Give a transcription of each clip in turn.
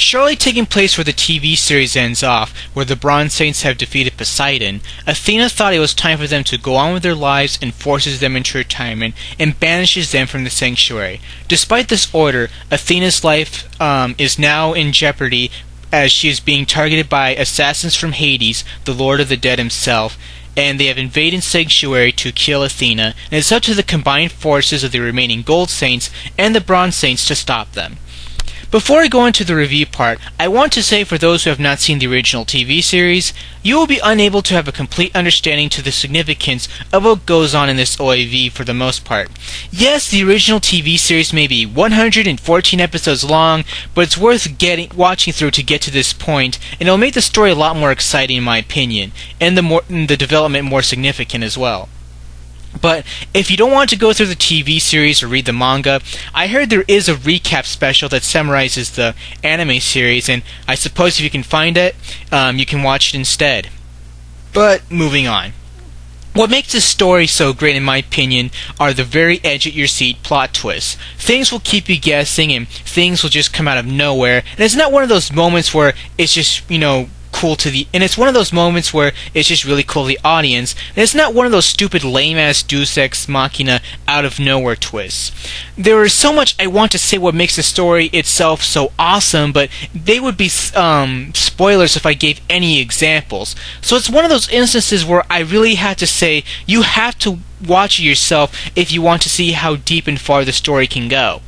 Shortly taking place where the TV series ends off, where the Bronze Saints have defeated Poseidon, Athena thought it was time for them to go on with their lives and forces them into retirement and banishes them from the sanctuary. Despite this order, Athena's life is now in jeopardy as she is being targeted by assassins from Hades, the Lord of the Dead himself, and they have invaded Sanctuary to kill Athena, and it's up to the combined forces of the remaining Gold Saints and the Bronze Saints to stop them. Before I go into the review part, I want to say for those who have not seen the original TV series, you will be unable to have a complete understanding to the significance of what goes on in this OAV for the most part. Yes, the original TV series may be 114 episodes long, but it's worth watching through to get to this point, and it'll make the story a lot more exciting in my opinion, and the development more significant as well. But if you don't want to go through the TV series or read the manga, I heard there is a recap special that summarizes the anime series, and I suppose if you can find it, you can watch it instead. But moving on. What makes this story so great in my opinion are the very edge-at-your-seat plot twists. Things will keep you guessing and things will just come out of nowhere, and it's not one of those moments where it's just, and it's one of those moments where it's just really cool to the audience, and it's not one of those stupid lame-ass Deus Ex Machina out-of-nowhere twists. There is so much I want to say what makes the story itself so awesome, but they would be spoilers if I gave any examples. So it's one of those instances where I really have to say you have to watch it yourself if you want to see how deep and far the story can go.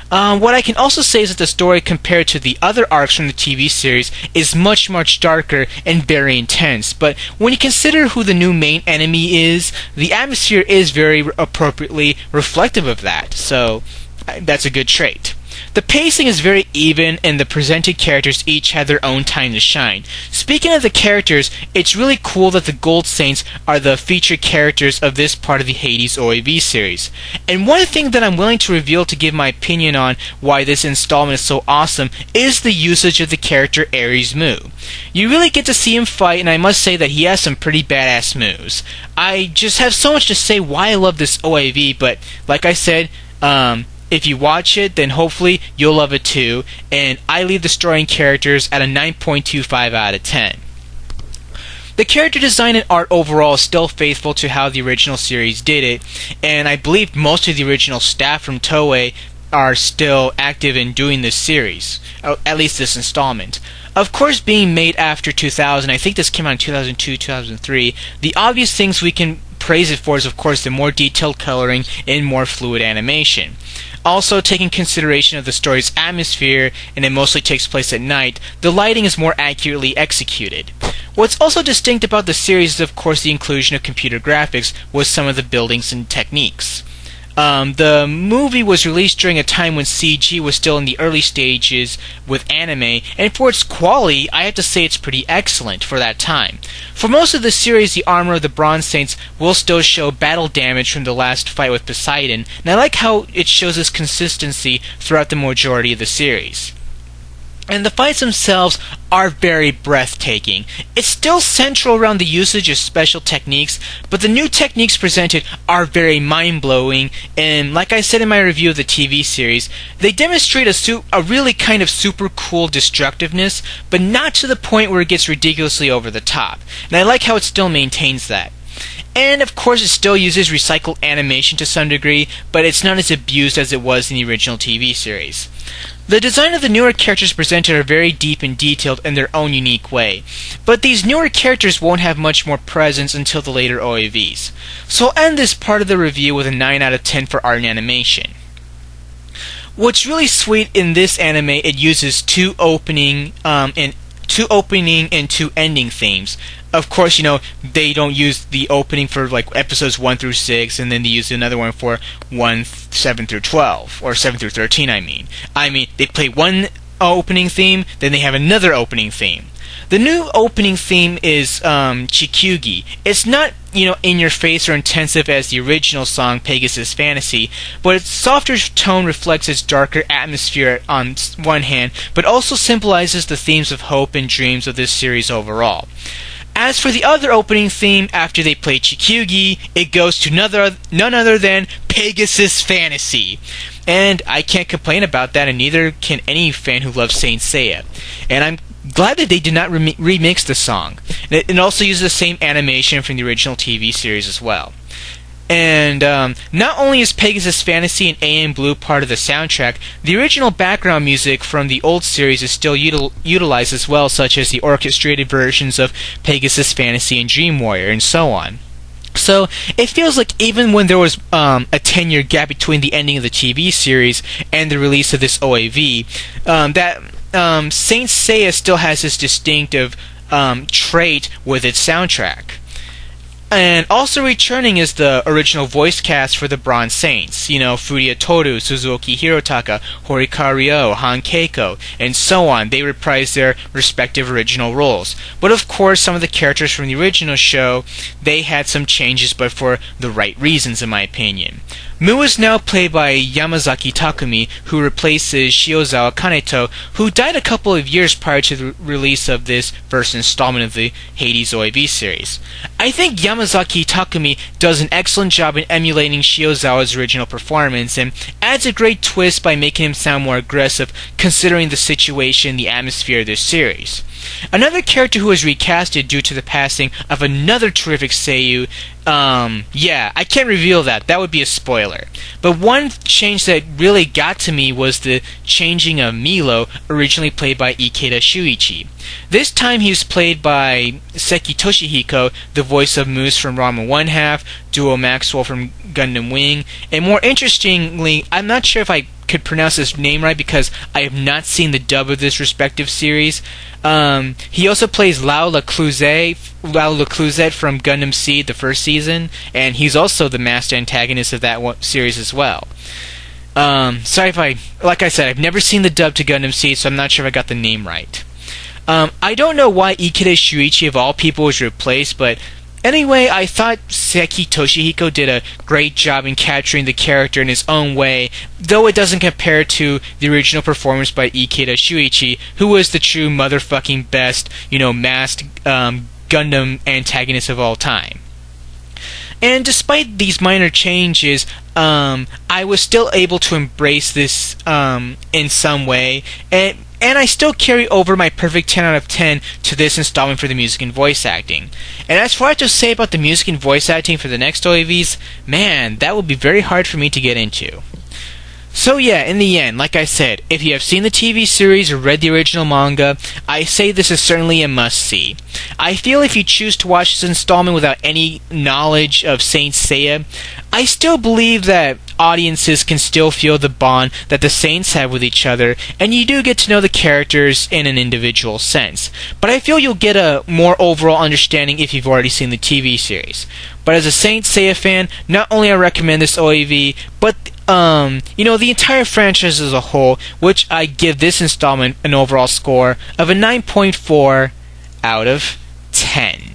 What I can also say is that the story compared to the other arcs from the TV series is much, much darker and very intense, but when you consider who the new main enemy is, the atmosphere is very appropriately reflective of that, so that's a good trait. The pacing is very even, and the presented characters each have their own time to shine. Speaking of the characters, it's really cool that the Gold Saints are the featured characters of this part of the Hades OAV series. And one thing that I'm willing to reveal to give my opinion on why this installment is so awesome is the usage of the character Ares Mu. You really get to see him fight, and I must say that he has some pretty badass moves. I just have so much to say why I love this OAV, but like I said, if you watch it, then hopefully you'll love it too, and I leave the story and characters at a 9.25 out of 10. The character design and art overall is still faithful to how the original series did it, and I believe most of the original staff from Toei are still active in doing this series, at least this installment. Of course, being made after 2000, I think this came out in 2002, 2003, the obvious things we can praise it for is of course the more detailed coloring and more fluid animation. Also, taking consideration of the story's atmosphere, and it mostly takes place at night, the lighting is more accurately executed. What's also distinct about the series is of course the inclusion of computer graphics with some of the buildings and techniques. The movie was released during a time when CG was still in the early stages with anime, and for its quality, I have to say it's pretty excellent for that time. For most of the series, the armor of the Bronze Saints will still show battle damage from the last fight with Poseidon, and I like how it shows this consistency throughout the majority of the series. And the fights themselves are very breathtaking. It's still central around the usage of special techniques, but the new techniques presented are very mind-blowing, and like I said in my review of the TV series, they demonstrate a really kind of super cool destructiveness, but not to the point where it gets ridiculously over the top. And I like how it still maintains that. And of course it still uses recycled animation to some degree, but it's not as abused as it was in the original TV series. The design of the newer characters presented are very deep and detailed in their own unique way, but these newer characters won't have much more presence until the later OAVs. So I'll end this part of the review with a 9 out of 10 for art and animation. What's really sweet in this anime, it uses two opening and two ending themes. Of course, they don't use the opening for like episodes 1 through 6, and then they use another one for 7 through 12, or 7 through 13, I mean, they play one opening theme, then they have another opening theme. The new opening theme is Chikyugi. It's not, in your face or intensive as the original song Pegasus Fantasy, but its softer tone reflects its darker atmosphere on one hand, but also symbolizes the themes of hope and dreams of this series overall. As for the other opening theme, after they play Chikyugi, it goes to none other than Pegasus Fantasy. And I can't complain about that, and neither can any fan who loves Saint Seiya. And I'm glad that they did not remix the song. It also uses the same animation from the original TV series as well. And not only is Pegasus Fantasy and AM Blue part of the soundtrack, the original background music from the old series is still utilized as well, such as the orchestrated versions of Pegasus Fantasy and Dream Warrior, and so on. So it feels like even when there was a 10-year gap between the ending of the TV series and the release of this OAV, that Saint Seiya still has this distinctive trait with its soundtrack. And also returning is the original voice cast for the Bronze Saints. Furuya Toru, Suzuki Hirotaka, Horikawa Ryo, Han Keiko, and so on. They reprise their respective original roles. But of course, some of the characters from the original show, they had some changes, but for the right reasons, in my opinion. Mu is now played by Yamazaki Takumi, who replaces Shiozawa Kaneto, who died a couple of years prior to the release of this first installment of the Hades OAV series. I think Yamazaki Takumi does an excellent job in emulating Shiozawa's original performance, and adds a great twist by making him sound more aggressive considering the situation and the atmosphere of this series. Another character who was recasted due to the passing of another terrific seiyuu, I can't reveal that. That would be a spoiler. But one change that really got to me was the changing of Milo, originally played by Ikeda Shuichi. This time he was played by Seki Toshihiko, the voice of Moose from Ranma 1/2, Duo Maxwell from Gundam Wing, and more interestingly, I'm not sure if I could pronounce his name right because I have not seen the dub of this respective series. He also plays Lao Lecluzet from Gundam Seed, the first season, and he's also the master antagonist of that series as well. Sorry if like I said, I've never seen the dub to Gundam Seed, so I'm not sure if I got the name right. I don't know why Ikeda Shuichi of all people was replaced, but anyway, I thought Seki Toshihiko did a great job in capturing the character in his own way, though it doesn't compare to the original performance by Ikeda Shuichi, who was the true motherfucking best, masked Gundam antagonist of all time. And despite these minor changes, I was still able to embrace this in some way, and I still carry over my perfect 10 out of 10 to this installment for the music and voice acting. And as for what I have to say about the music and voice acting for the next OAVs, man, that would be very hard for me to get into. So yeah, in the end, like I said, if you have seen the TV series or read the original manga, I say this is certainly a must-see. I feel if you choose to watch this installment without any knowledge of Saint Seiya, I still believe that audiences can still feel the bond that the Saints have with each other, and you do get to know the characters in an individual sense. But I feel you'll get a more overall understanding if you've already seen the TV series. But as a Saint Seiya fan, not only I recommend this OAV, but the entire franchise as a whole, which I give this installment an overall score of a 9.4 out of 10.